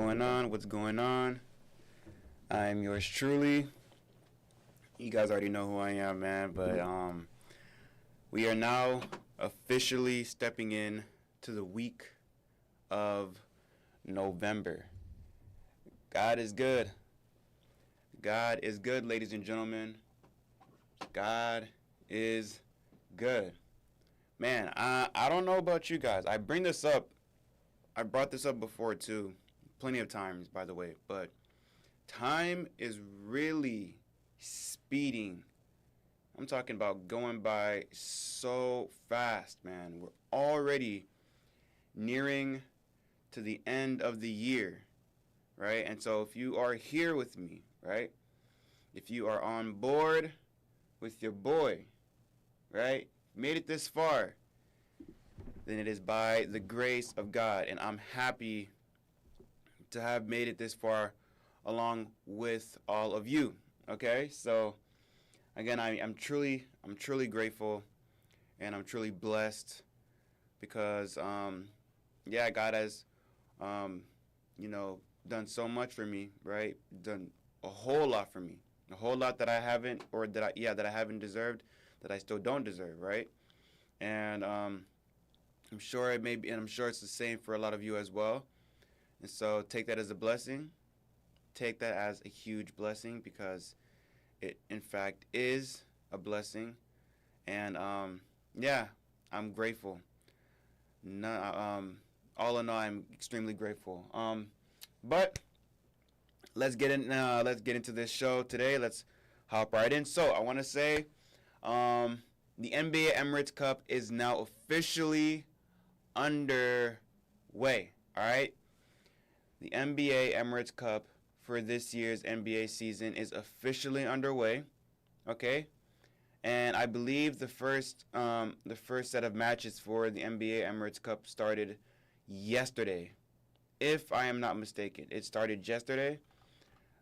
going on? What's going on? I'm yours truly. You guys already know who I am, man. But we are now officially stepping in to the week of November. God is good. God is good, ladies and gentlemen. God is good. Man, I don't know about you guys. I brought this up before too, plenty of times, by the way, but time is really speeding. I'm talking about going by so fast, man. We're already nearing to the end of the year, right? And so if you are here with me, right? If you are on board with your boy, right? Made it this far, then it is by the grace of God. And I'm happy to have made it this far along with all of you. Okay? So again, I'm truly grateful, and I'm truly blessed because God has done so much for me, right? Done a whole lot for me. A whole lot that I haven't deserved, that I still don't deserve, right? And I'm sure it's the same for a lot of you as well. And so take that as a blessing. Take that as a huge blessing, because it in fact is a blessing. And I'm grateful. All in all, I'm extremely grateful. But let's get into this show today. Let's hop right in. So I want to say, the NBA Emirates Cup is now officially underway. All right, the NBA Emirates Cup for this year's NBA season is officially underway. Okay, and I believe the first set of matches for the NBA Emirates Cup started yesterday, if I am not mistaken. It started yesterday.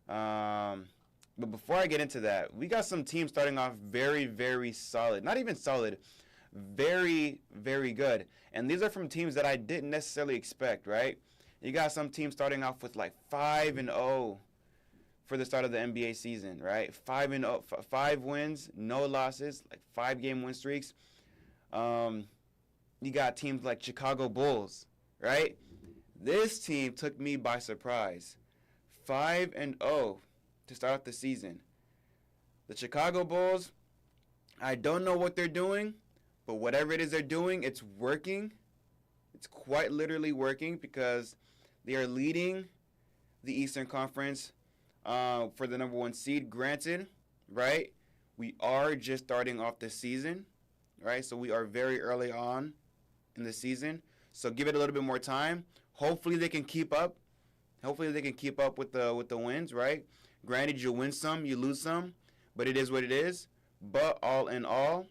But before I get into that, we got some teams starting off very, very solid. Not even solid, very, very good. And these are from teams that I didn't necessarily expect, right? You got some teams starting off with like 5-0 for the start of the NBA season, right? 5-0, 5 wins, no losses, like 5-game win streaks. You got teams like Chicago Bulls, right? This team took me by surprise. 5-0 to start off the season. The Chicago Bulls, I don't know what they're doing, but whatever it is they're doing, it's working. It's quite literally working, because they are leading the Eastern Conference for the number 1 seed. Granted, right, we are just starting off the season, right? So we are very early on in the season. So give it a little bit more time. Hopefully they can keep up. Hopefully they can keep up with the wins, right? Granted, you win some, you lose some, but it is what it is. But all in all,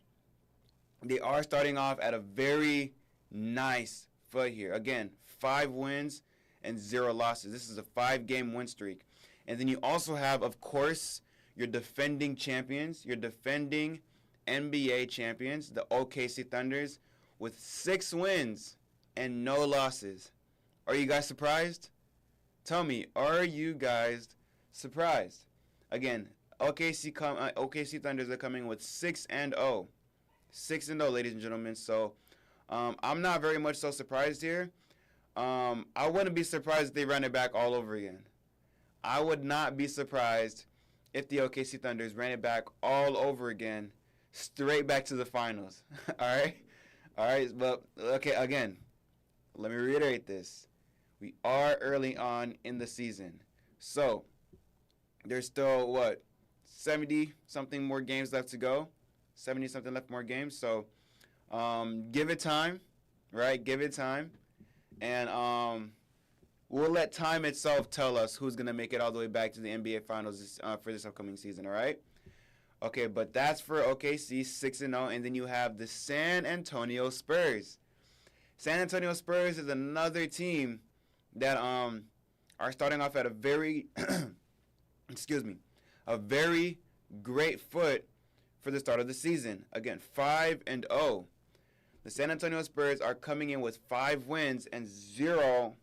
they are starting off at a very nice foot here. Again, 5 wins and 0 losses. This is a 5-game win streak. And then you also have, of course, your defending champions, your defending NBA champions, the OKC Thunders, with 6 wins and no losses. Are you guys surprised? Tell me, are you guys surprised? Again, OKC Thunders are coming with 6-0. 6-0, ladies and gentlemen. So I'm not very much so surprised here. I wouldn't be surprised if they ran it back all over again. I would not be surprised if the OKC Thunders ran it back all over again, straight back to the finals. All right? But, okay, again, let me reiterate this. We are early on in the season. So, there's still, 70-something more games left to go. 70-something left more games. So, give it time, right? Give it time. And we'll let time itself tell us who's going to make it all the way back to the NBA Finals for this upcoming season, all right? Okay, but that's for OKC, 6-0. And then you have the San Antonio Spurs. San Antonio Spurs is another team that are starting off at a very a very great foot for the start of the season. Again, 5-0. The San Antonio Spurs are coming in with 5 wins and 0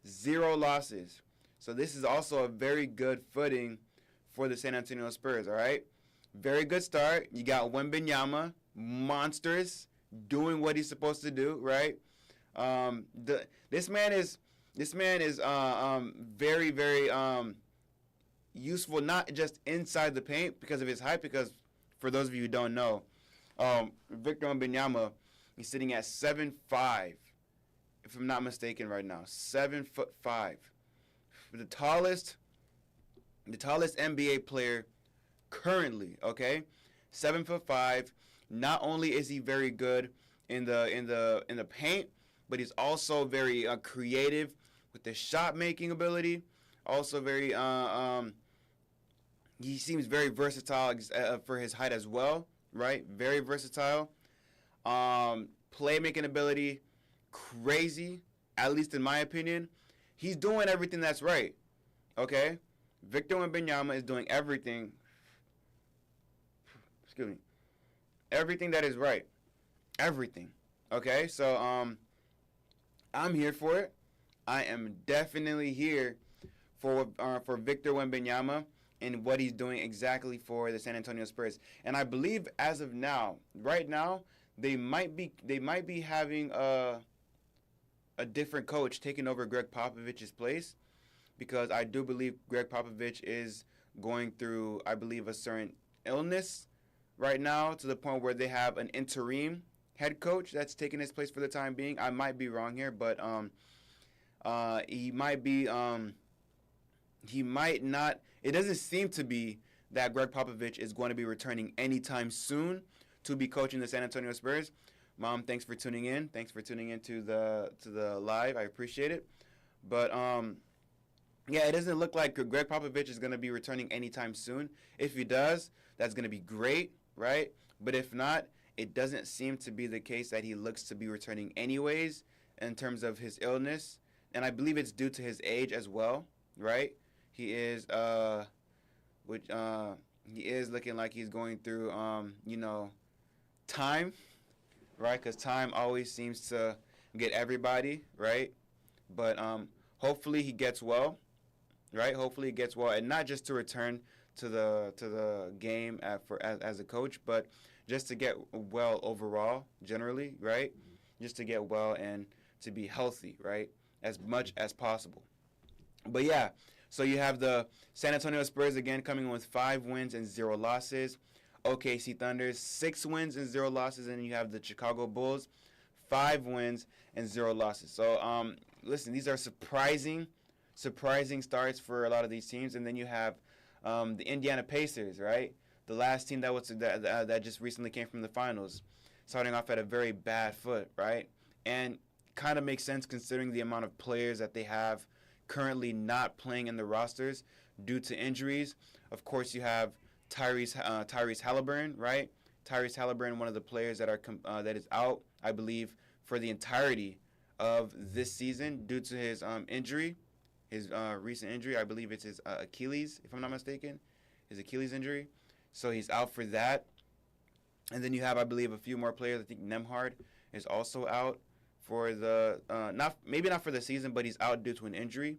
0 losses. So this is also a very good footing for the San Antonio Spurs, all right? Very good start. You got Wembanyama, monsters, doing what he's supposed to do, right? This man is very, very useful, not just inside the paint because of his height, because for those of you who don't know, Victor Wembanyama, he's sitting at 7'5", if I'm not mistaken right now. 7'5". The tallest NBA player currently, okay? 7'5". Not only is he very good in the paint, but he's also very creative with the shot making ability. Also very he seems very versatile for his height as well, right? Very versatile. Playmaking ability, crazy, at least in my opinion. He's doing everything that's right, okay? Victor Wembanyama is doing everything. Excuse me. Everything that is right. Everything. Okay? So, I'm here for it. I am definitely here for Victor Wembanyama and what he's doing exactly for the San Antonio Spurs. And I believe as of now, right now, they might be having a different coach taking over Greg Popovich's place, because I do believe Greg Popovich is going through, I believe, a certain illness right now, to the point where they have an interim head coach that's taking his place for the time being. I might be wrong here, but he might not. It doesn't seem to be that Greg Popovich is going to be returning anytime soon to be coaching the San Antonio Spurs. Mom, thanks for tuning in. Thanks for tuning in to the live. I appreciate it. But yeah, it doesn't look like Greg Popovich is going to be returning anytime soon. If he does, that's going to be great, right? But if not, it doesn't seem to be the case that he looks to be returning anyways in terms of his illness. And I believe it's due to his age as well, right? He is looking like he's going through time, right? Because time always seems to get everybody, right? But hopefully he gets well, right? Hopefully he gets well, and not just to return to the game as a coach, but just to get well overall, generally, right? Just to get well and to be healthy, right? As much as possible. But yeah, so you have the San Antonio Spurs again coming in with 5 wins and 0 losses. OKC Thunders, 6 wins and 0 losses, and you have the Chicago Bulls, 5 wins and 0 losses. So listen, these are surprising starts for a lot of these teams. And then you have the Indiana Pacers, right? The last team that just recently came from the finals, starting off at a very bad foot, right? And kind of makes sense considering the amount of players that they have currently not playing in the rosters due to injuries. Of course, you have Tyrese Halliburton, right? Tyrese Halliburton, one of the players that is out, I believe, for the entirety of this season due to his injury, his recent injury. I believe it's his Achilles, if I'm not mistaken, his Achilles injury. So he's out for that. And then you have, I believe, a few more players. I think Nembhard is also out for the maybe not for the season, but he's out due to an injury.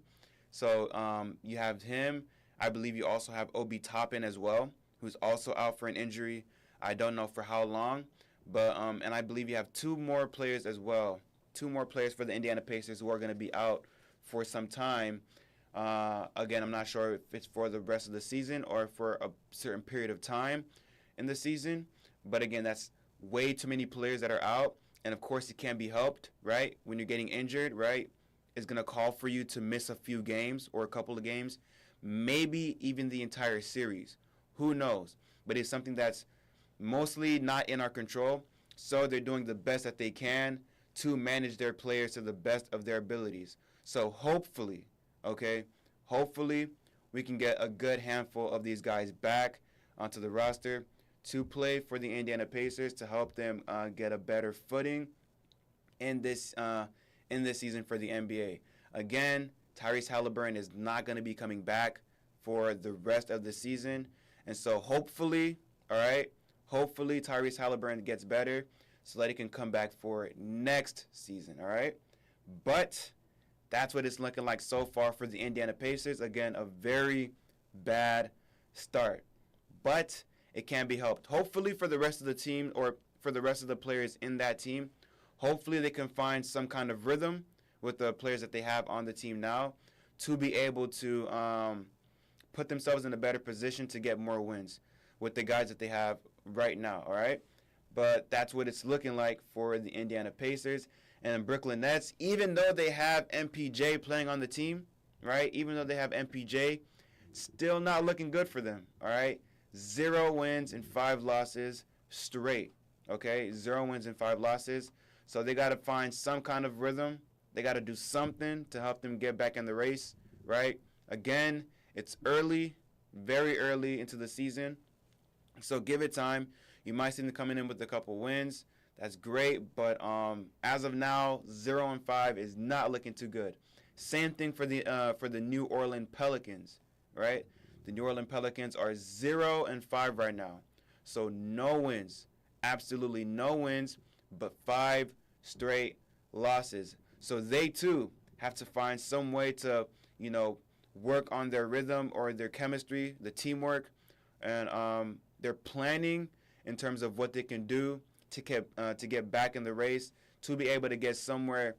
So you have him. I believe you also have Obi Toppin as well, who's also out for an injury. I don't know for how long, but and I believe you have 2 more players as well. 2 more players for the Indiana Pacers who are going to be out for some time. Again, I'm not sure if it's for the rest of the season or for a certain period of time in the season. But again, that's way too many players that are out. And of course, it can be helped, right? When you're getting injured, right? It's going to call for you to miss a few games or a couple of games, maybe even the entire series. Who knows? But it's something that's mostly not in our control. So they're doing the best that they can to manage their players to the best of their abilities. So hopefully, we can get a good handful of these guys back onto the roster to play for the Indiana Pacers to help them get a better footing in this season for the NBA. Again, Tyrese Halliburton is not going to be coming back for the rest of the season. And so hopefully Tyrese Halliburton gets better so that he can come back for next season, all right? But That's what it's looking like so far for the Indiana Pacers. Again, a very bad start. But it can be helped. Hopefully for the rest of the team, or for the rest of the players in that team, hopefully they can find some kind of rhythm with the players that they have on the team now to be able to put themselves in a better position to get more wins with the guys that they have right now, all right? But that's what it's looking like for the Indiana Pacers. And Brooklyn Nets, even though they have MPJ playing on the team, right? Even though they have MPJ, still not looking good for them, all right? 0 wins and 5 losses straight, okay? 0 wins and 5 losses. So they got to find some kind of rhythm. They got to do something to help them get back in the race, right? Again, it's early, very early into the season. So give it time. You might see them coming in with a couple wins. That's great, but as of now, 0 and 5 is not looking too good. Same thing for the New Orleans Pelicans, right? The New Orleans Pelicans are 0 and 5 right now, so no wins, absolutely no wins, but 5 straight losses. So they too have to find some way to, work on their rhythm or their chemistry, the teamwork, and they're planning in terms of what they can do to get back in the race, to be able to get somewhere,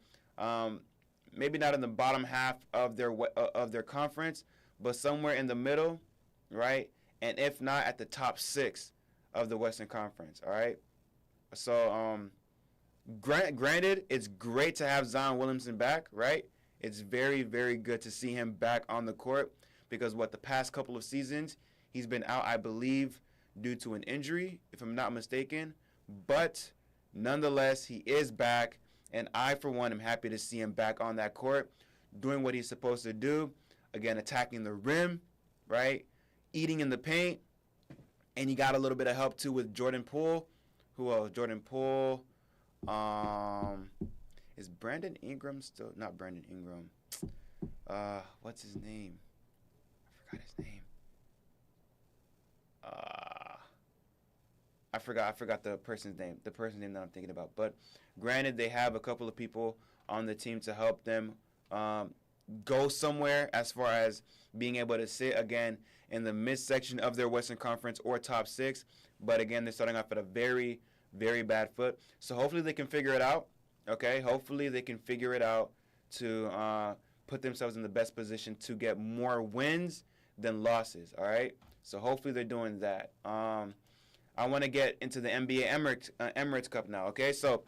maybe not in the bottom half of their conference, but somewhere in the middle, right? And if not, at the top 6 of the Western Conference, all right? So, granted, it's great to have Zion Williamson back, right? It's very, very good to see him back on the court because the past couple of seasons, he's been out, I believe, due to an injury, if I'm not mistaken. But nonetheless, he is back, and I, for one, am happy to see him back on that court, doing what he's supposed to do. Again, attacking the rim, right? Eating in the paint. And he got a little bit of help, too, with Jordan Poole. Who else? Jordan Poole. Is Brandon Ingram still? Not Brandon Ingram. What's his name? I forgot his name. I forgot the person's name. The person's name that I'm thinking about. But granted, they have a couple of people on the team to help them go somewhere as far as being able to sit again in the midsection of their Western Conference or top 6. But again, they're starting off at a very, very bad foot. So hopefully they can figure it out. Okay, hopefully they can figure it out to put themselves in the best position to get more wins than losses. All right, so hopefully they're doing that. I want to get into the NBA Emirates Cup now. Okay, so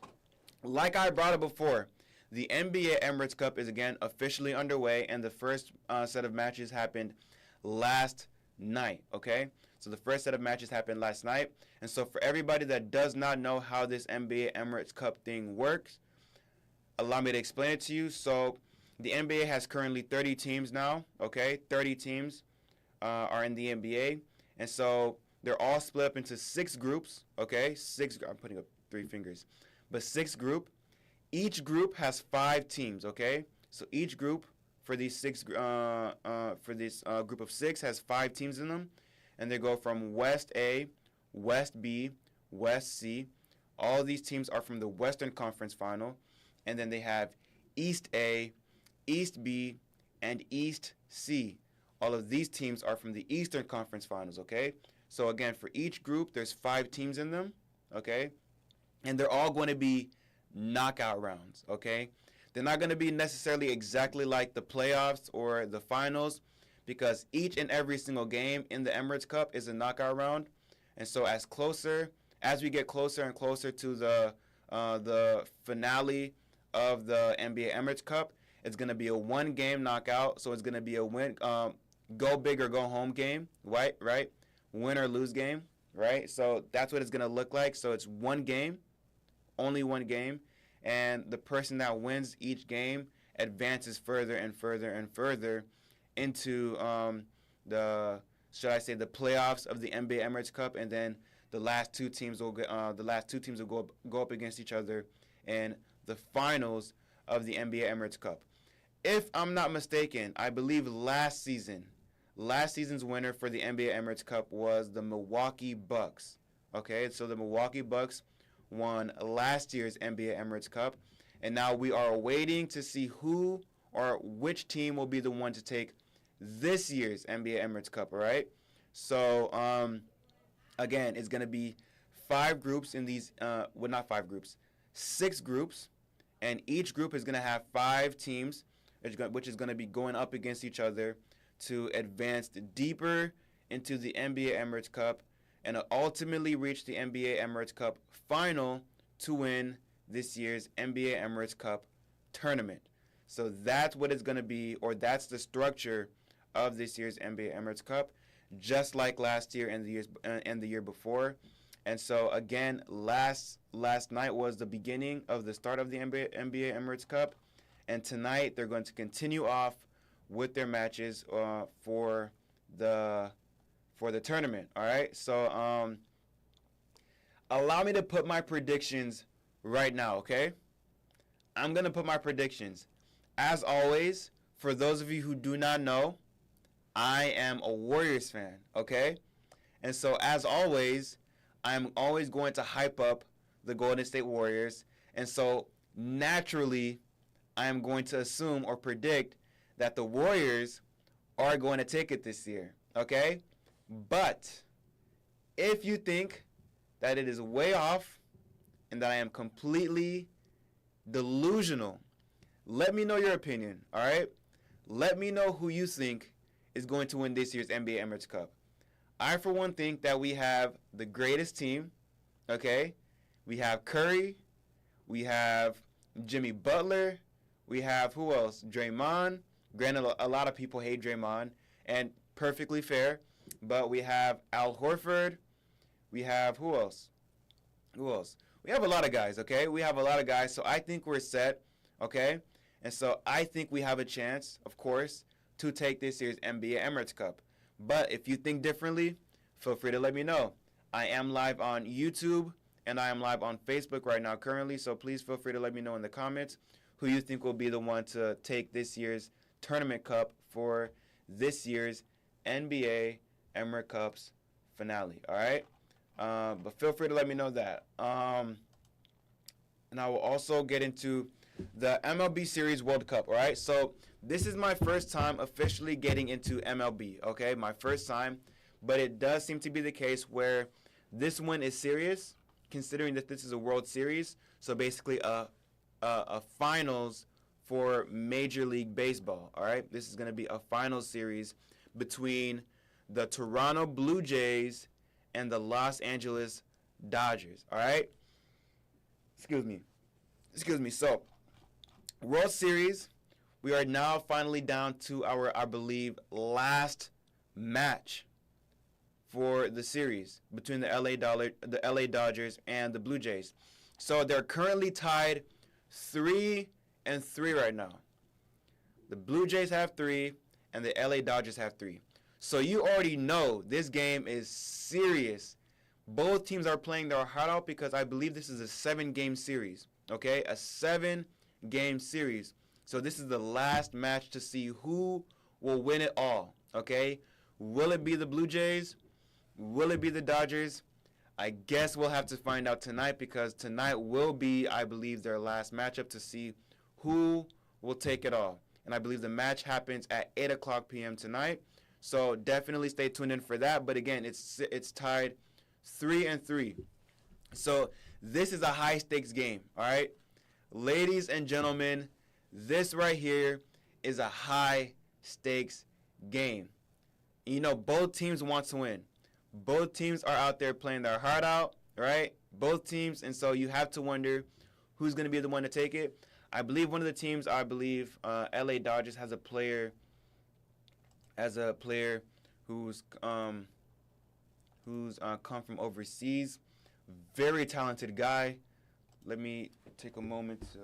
like I brought up before, the NBA Emirates Cup is again officially underway, and the first set of matches happened last night. Okay, so the first set of matches happened last night, and so for everybody that does not know how this NBA Emirates Cup thing works, allow me to explain it to you. So the NBA has currently 30 teams now, okay? 30 teams are in the NBA. And so they're all split up into 6 groups, okay? I'm putting up 3 fingers. But 6 group. Each group has 5 teams, okay? So each group for these group of 6 has 5 teams in them. And they go from West A, West B, West C. All these teams are from the Western Conference Final. And then they have East A, East B, and East C. All of these teams are from the Eastern Conference Finals, okay? So again, for each group, there's 5 teams in them, okay? And they're all going to be knockout rounds, okay? They're not going to be necessarily exactly like the playoffs or the finals because each and every single game in the Emirates Cup is a knockout round. And so as we get closer and closer to the finale of the NBA Emirates Cup, it's going to be a 1-game knockout. So it's going to be a go big or go home game, right? Win or lose game, right? So that's what it's going to look like. So it's 1 game, only 1 game. And the person that wins each game advances further and further and further into the playoffs of the NBA Emirates Cup. And then the last two teams will go up against each other in the finals of the NBA Emirates Cup. If I'm not mistaken, I believe last season's winner for the NBA Emirates Cup was the Milwaukee Bucks. Okay, so the Milwaukee Bucks won last year's NBA Emirates Cup, and now we are waiting to see who or which team will be the one to take this year's NBA Emirates Cup, all right? So, again, it's going to be 5 groups in these, well, not 5 groups, 6 groups, and each group is going to have 5 teams, which is going to be going up against each other to advance deeper into the NBA Emirates Cup and ultimately reach the NBA Emirates Cup final to win this year's NBA Emirates Cup tournament. So that's what it's going to be, or that's the structure of this year's NBA Emirates Cup, just like last year and the year before. And so again, last night was the beginning of the start of the NBA Emirates Cup, and tonight they're going to continue off with their matches for the tournament. All right, so allow me to put my predictions right now. Okay, I'm gonna put my predictions. As always, for those of you who do not know, I am a Warriors fan. Okay, and so as always, I'm always going to hype up the Golden State Warriors, and so naturally, I am going to assume or predict that the Warriors are going to take it this year, okay? But if you think that it is way off and that I am completely delusional, let me know your opinion, all right? Let me know who you think is going to win this year's NBA Emirates Cup. I, for one, think that we have the greatest team, okay? We have Curry. We have Jimmy Butler. We have, who else? Draymond. Granted, a lot of people hate Draymond, and perfectly fair. But we have Al Horford. We have, who else? Who else? We have a lot of guys, okay? We have a lot of guys, so I think we're set, okay? And so I think we have a chance, of course, to take this year's NBA Emirates Cup. But if you think differently, feel free to let me know. I am live on YouTube, and I am live on Facebook right now currently, so please feel free to let me know in the comments who you think will be the one to take this year's Tournament Cup for this year's NBA Emirates Cup's finale, all right? But feel free to let me know that. And I will also get into the MLB Series World Cup, all right? So this is my first time officially getting into MLB, okay? My first time, but it does seem to be the case where this one is serious, considering that this is a World Series, so basically a finals for Major League Baseball, all right? This is going to be a final series between the Toronto Blue Jays and the Los Angeles Dodgers, all right? Excuse me. So, World Series, we are now finally down to our, I believe, last match for the series between the LA Dodgers and the Blue Jays. So they're currently tied 3-3 right now. The Blue Jays have 3 and the LA Dodgers have 3. So you already know this game is serious. Both teams are playing their heart out because I believe this is a 7-game series. Okay, a 7-game series. So this is the last match to see who will win it all. Okay, will it be the Blue Jays? Will it be the Dodgers? I guess we'll have to find out tonight, because tonight will be, I believe, their last matchup to see who will take it all. And I believe the match happens at 8 o'clock p.m. tonight. So definitely stay tuned in for that. But again, it's tied 3-3. So this is a high-stakes game, all right? Ladies and gentlemen, this right here is a high-stakes game. You know, both teams want to win. Both teams are out there playing their heart out, right? Both teams, and so you have to wonder who's going to be the one to take it. I believe one of the teams, LA Dodgers has a player who's come from overseas. Very talented guy. Let me take a moment to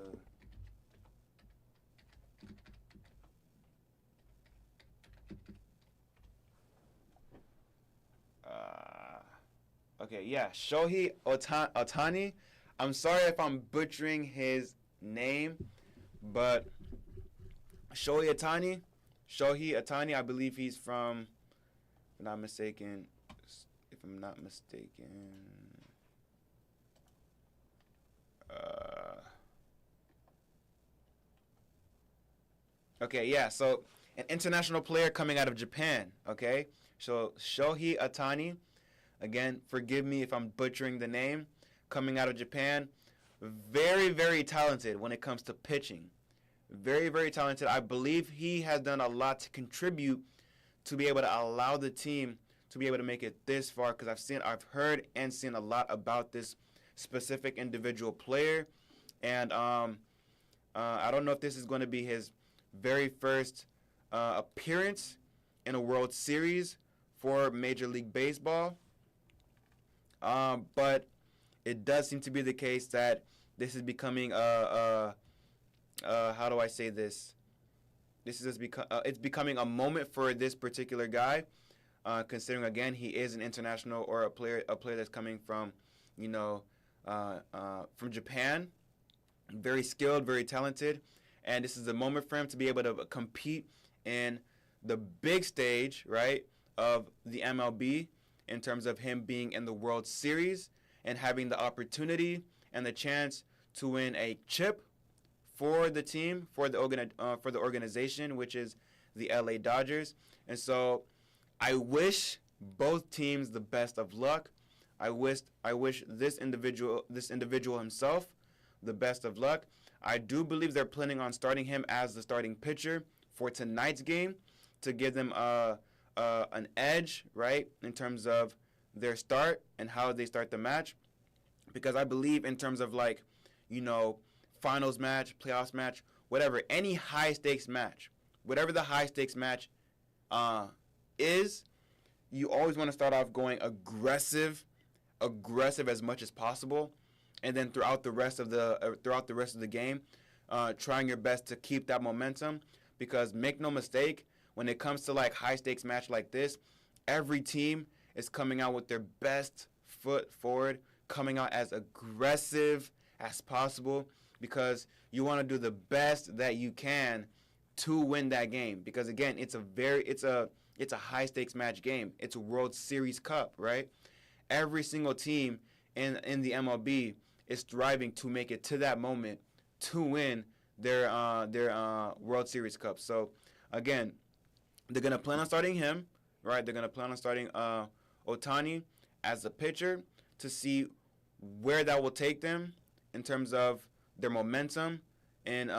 Shohei Ohtani. I'm sorry if I'm butchering his name, but Shohei Ohtani, I believe he's from, if I'm not mistaken, Okay, yeah. So an international player coming out of Japan. Okay, so Shohei Atani. Again, forgive me if I'm butchering the name. Coming out of Japan, very very talented when it comes to pitching. Very very talented. I believe he has done a lot to contribute to be able to allow the team to be able to make it this far. Because I've heard and seen a lot about this specific individual player, and I don't know if this is going to be his very first appearance in a World Series for Major League Baseball. But it does seem to be the case that this is becoming how do I say this? This is it's becoming a moment for this particular guy, considering again he is an international or a player that's coming from, you know, from Japan, very skilled, very talented, and this is a moment for him to be able to compete in the big stage, right, of the MLB in terms of him being in the World Series and having the opportunity and the chance to win a chip for the team, for the organization, which is the LA Dodgers. And so I wish both teams the best of luck. I wish this individual himself the best of luck. I do believe they're planning on starting him as the starting pitcher for tonight's game to give them an edge, right, in terms of their start and how they start the match. Because I believe in terms of, like, you know, finals match, playoffs match, whatever, any high stakes match, whatever the high stakes match is, you always want to start off going aggressive as much as possible, and then throughout the rest of the game, trying your best to keep that momentum. Because make no mistake, when it comes to like high stakes match like this, every team is coming out with their best foot forward, coming out as aggressive as possible, because you want to do the best that you can to win that game. Because again, it's a high stakes match game. It's a World Series Cup, right? Every single team in the MLB is striving to make it to that moment to win their World Series Cup. So again, they're gonna plan on starting him, right? They're gonna plan on starting Otani as a pitcher to see where that will take them in terms of their momentum and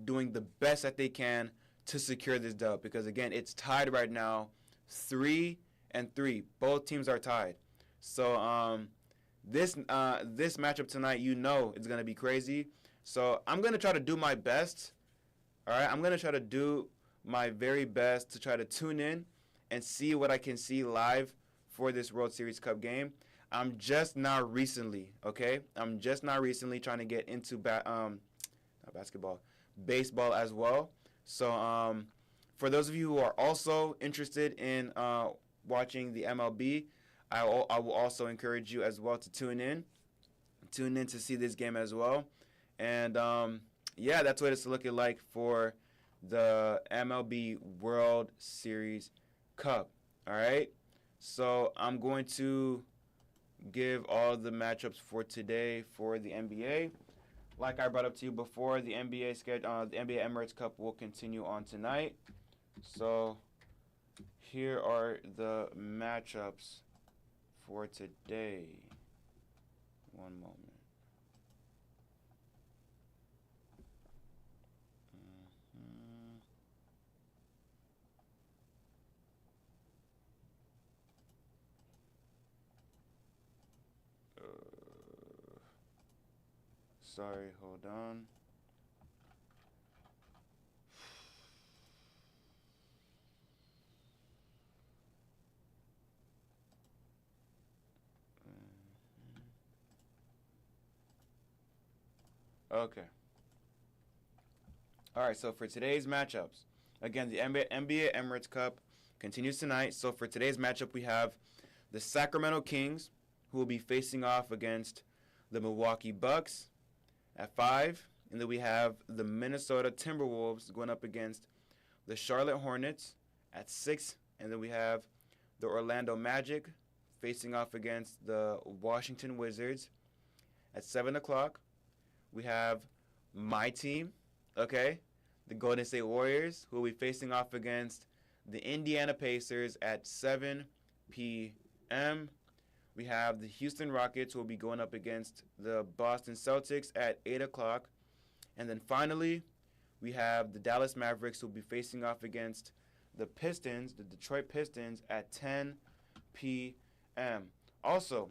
doing the best that they can to secure this dub. Because again, it's tied right now, 3-3. Both teams are tied. So this matchup tonight, you know, it's gonna be crazy. So I'm gonna try to do my best. All right, I'm gonna try to do my very best to try to tune in and see what I can see live for this World Series Cup game. I'm just now recently, okay? I'm just now recently trying to get into not basketball, baseball as well. So for those of you who are also interested in watching the MLB, I will also encourage you as well to tune in to see this game as well. And yeah, that's what it's looking like for the MLB World Series Cup. All right. So I'm going to give all the matchups for today for the NBA. Like I brought up to you before, the NBA Emirates Cup will continue on tonight. So here are the matchups for today. One moment. Sorry, hold on. Okay. All right, so for today's matchups, again, the NBA Emirates Cup continues tonight. So for today's matchup, we have the Sacramento Kings, who will be facing off against the Milwaukee Bucks at 5. And then we have the Minnesota Timberwolves going up against the Charlotte Hornets at 6. And then we have the Orlando Magic facing off against the Washington Wizards at 7 o'clock. We have my team, okay, the Golden State Warriors, who will be facing off against the Indiana Pacers at 7 p.m. We have the Houston Rockets, who will be going up against the Boston Celtics at 8 o'clock. And then finally, we have the Dallas Mavericks, who will be facing off against the Pistons, the Detroit Pistons, at 10 p.m. Also,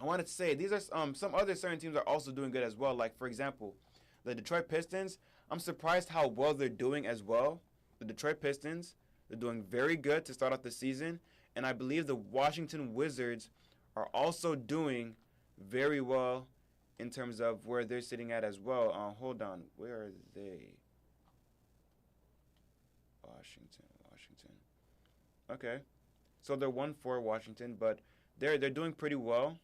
I wanted to say these are some other certain teams are also doing good as well. Like, for example, the Detroit Pistons, I'm surprised how well they're doing as well. The Detroit Pistons, they're doing very good to start off the season. And I believe the Washington Wizards are also doing very well in terms of where they're sitting at as well. Hold on. Where are they? Washington. Okay. So they're 1-4 Washington, but they're doing pretty well.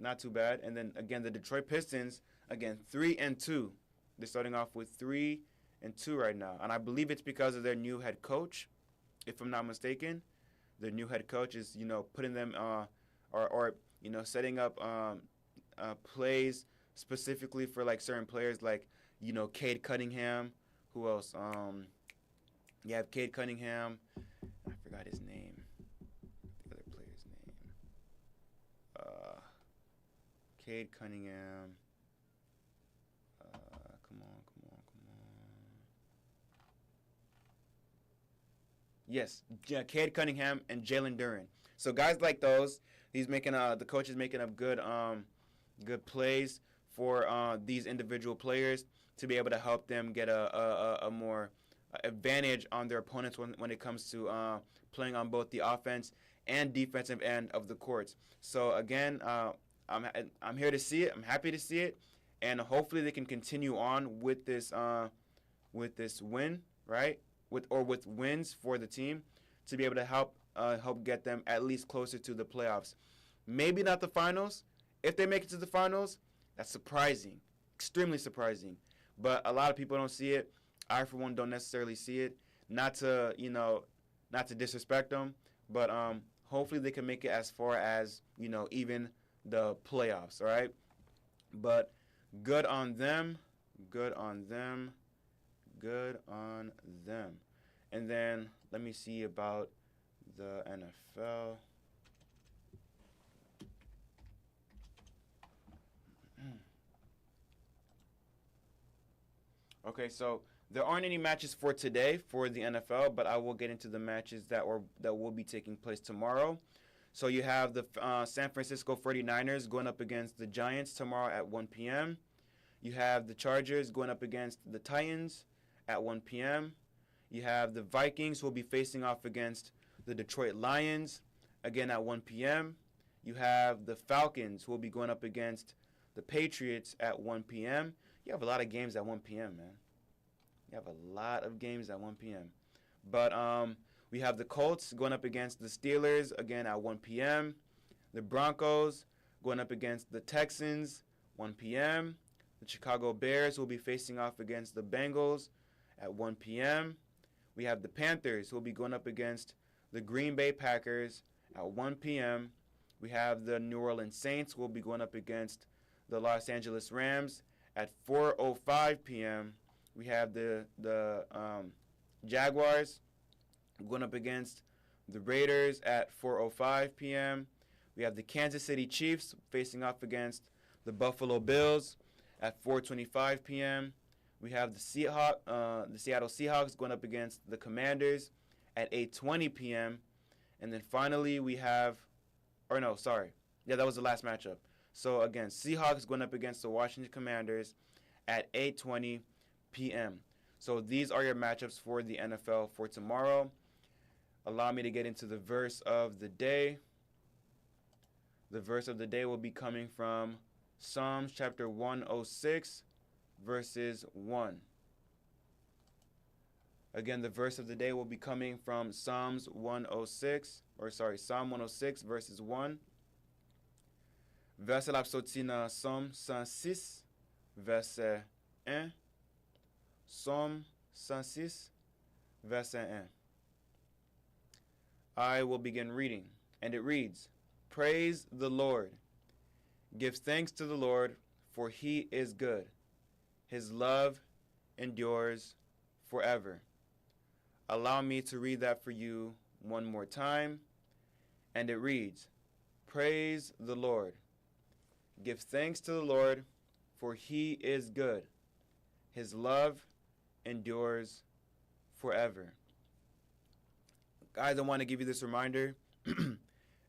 Not too bad. And then again, the Detroit Pistons, again, 3-2. They're starting off with 3-2 right now. And I believe it's because of their new head coach, if I'm not mistaken. Their new head coach is, putting them or setting up plays specifically for like certain players like, Cade Cunningham. Who else? You have Cade Cunningham. I forgot his name. The other player's name. Cade Cunningham. Come on. Yes, Cade Cunningham and Jalen Duren. So guys like those, the coach is making up good plays for these individual players to be able to help them get a more advantage on their opponents when it comes to playing on both the offense and defensive end of the courts. So again, I'm here to see it. I'm happy to see it, and hopefully they can continue on with this win, right? With wins for the team to be able to help get them at least closer to the playoffs. Maybe not the finals. If they make it to the finals, that's surprising, extremely surprising. But a lot of people don't see it. I, for one, don't necessarily see it. Not to disrespect them, but hopefully they can make it as far as, even the playoffs, all right? But good on them. And then let me see about the NFL. Okay, so there aren't any matches for today for the NFL, but I will get into the matches that will be taking place tomorrow. So you have the San Francisco 49ers going up against the Giants tomorrow at 1 p.m. You have the Chargers going up against the Titans at 1 p.m. You have the Vikings who will be facing off against the Detroit Lions again at 1 p.m. You have the Falcons who will be going up against the Patriots at 1 p.m. You have a lot of games at 1 p.m., man. You have a lot of games at 1 p.m. But we have the Colts going up against the Steelers again at 1 p.m. The Broncos going up against the Texans 1 p.m. The Chicago Bears will be facing off against the Bengals at 1 p.m. We have the Panthers who will be going up against the Green Bay Packers at 1 p.m. We have the New Orleans Saints who will be going up against the Los Angeles Rams at 4:05 p.m. We have the Jaguars going up against the Raiders at 4:05 p.m. We have the Kansas City Chiefs facing off against the Buffalo Bills at 4:25 p.m. We have the Seattle Seahawks going up against the Commanders at 8:20 p.m. And then finally we have, that was the last matchup. So again, Seahawks going up against the Washington Commanders at 8:20 p.m. So these are your matchups for the NFL for tomorrow. Allow me to get into the verse of the day. The verse of the day will be coming from Psalms chapter 106, verses 1. Again, the verse of the day will be coming from Psalm 106, verses 1. Verset la sorti dans Psalm 106, verset 1. Psalm 106, verset 1. I will begin reading, and it reads, Praise the Lord. Give thanks to the Lord, for he is good. His love endures forever. Allow me to read that for you one more time. And it reads, Praise the Lord. Give thanks to the Lord, for he is good. His love endures forever. Guys, I want to give you this reminder.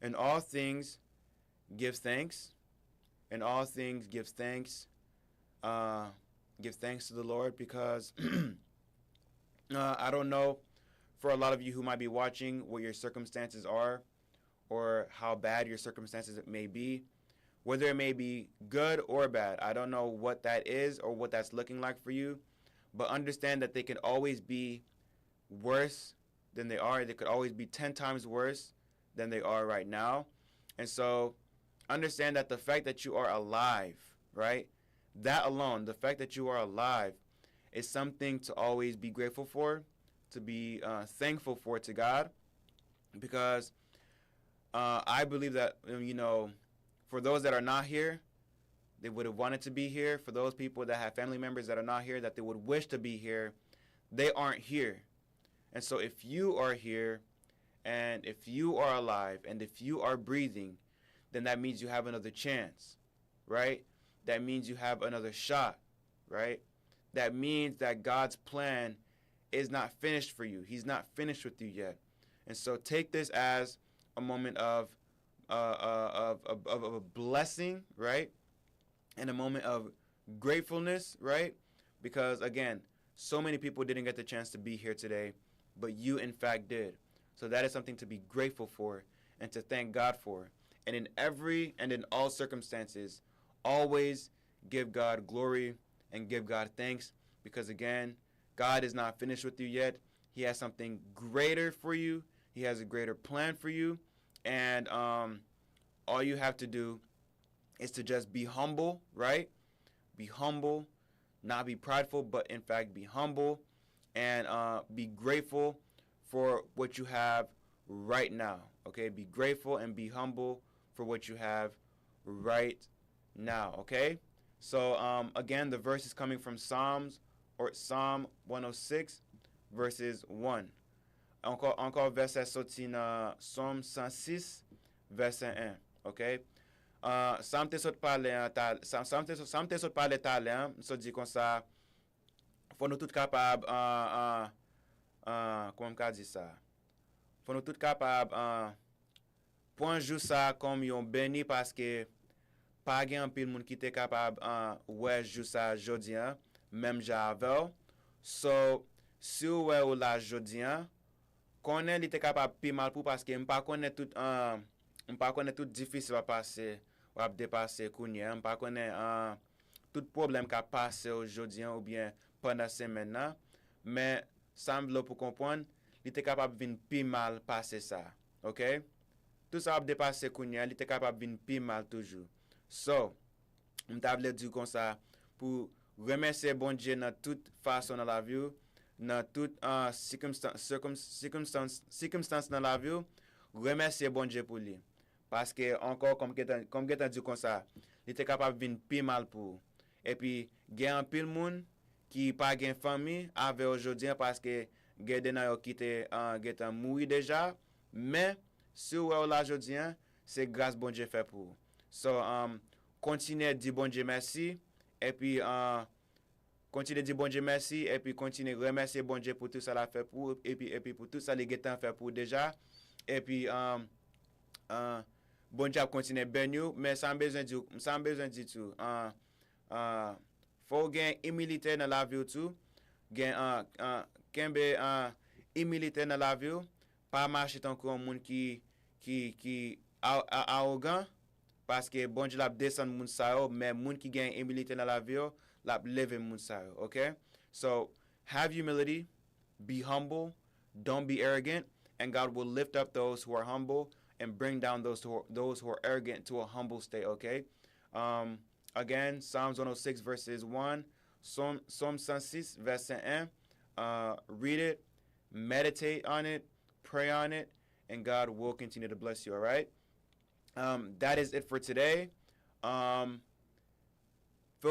In all things, give thanks. In all things, give thanks. Give thanks to the Lord because I don't know for a lot of you who might be watching what your circumstances are or how bad your circumstances may be, whether it may be good or bad. I don't know what that is or what that's looking like for you, but understand that they can always be worse than they are. They could always be 10 times worse than they are right now. And so understand that the fact that you are alive, right? That alone, the fact that you are alive is something to always be grateful for, to be thankful for to God, because I believe that, for those that are not here, they would have wanted to be here. For those people that have family members that are not here, that they would wish to be here, they aren't here. And so if you are here, and if you are alive, and if you are breathing, then that means you have another chance, right? That means you have another shot, right? That means that God's plan is not finished for you. He's not finished with you yet. And so take this as a moment of a blessing, right? And a moment of gratefulness, right? Because, again, so many people didn't get the chance to be here today, but you, in fact, did. So that is something to be grateful for and to thank God for. And in every and in all circumstances, always give God glory and give God thanks because, again, God is not finished with you yet. He has something greater for you. He has a greater plan for you. And all you have to do is to just be humble, right? Be humble, not be prideful, but in fact be humble and be grateful for what you have right now, okay? Be grateful and be humble for what you have right now, okay? So, again, the verse is coming from Psalm 106, verses 1. Encore verset sorti dans Psalm 106, verset 1, ok? Sam te sot pale talè, so di kon sa, fò nou tout kapab, kom ka di sa, fò nou tout kapab, pon jou sa kom yon beni paske pa gen pil moun ki te kapab wè jou sa jodi an, mem javel. So, si ou wè ou la jodi an, konen li te kapab pi mal pou paske mpa konen tout difficile va pase ou ap depase kounye. Mpa konen tout problem ka pase aujourd'hui ou bien pendant semaine nan. Mais semble pour comprendre, li te kapab vin pi mal pase ça. OK? Tout ça ap depase kounye, li te kapab vin pi mal toujours. So, mta vle di kon ça pour remercier bon Dieu dans toute façon dans la vie, dans toute circonstance dans la vie, remercier bon Dieu pour lui. Parce que encore comme getan dit comme ça, il était capable de venir plus mal pour. Et puis gen un pile monde qui pas gen famille avec aujourd'hui parce que gen nan yo qui te getan mouri déjà, mais si ou là aujourd'hui, c'est grâce bon Dieu fait pour. So continuez à dire bon Dieu merci et puis continuez à dire bon Dieu merci et puis continuez à remercier bon Dieu pour tout ça l'a fait pour et puis pour tout ça les getan fait pour déjà et puis bon Dieu continue ben you mais sans besoin de tout faut gain humilité dans la vie tout gain kembe humilité dans la vie pas marcher tant que un monde qui arrogant parce que bon Dieu l'a descend moun sa yo mais monde qui gain humilité dans la vie l'a lever moun sa yo. Okay, so have humility, be humble, don't be arrogant, and God will lift up those who are humble and bring down those who are arrogant to a humble state, okay? Again, Psalms 106 verses 1, Psalm 106 verset 1. Read it, meditate on it, pray on it, and God will continue to bless you, all right? That is it for today. Feel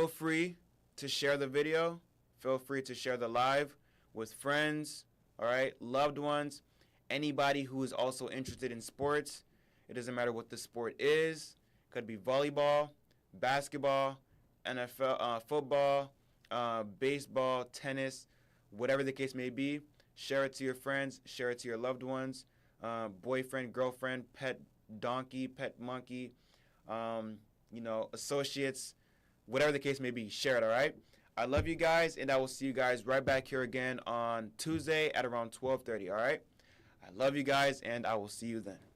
free to share the video. Feel free to share the live. with friends, all right, loved ones, anybody who is also interested in sports. It doesn't matter what the sport is. Could be volleyball, basketball, NFL, football, baseball, tennis, whatever the case may be. Share it to your friends. Share it to your loved ones. Boyfriend, girlfriend, pet donkey, pet monkey, associates, whatever the case may be. Share it, all right? I love you guys, and I will see you guys right back here again on Tuesday at around 12:30, all right? I love you guys, and I will see you then.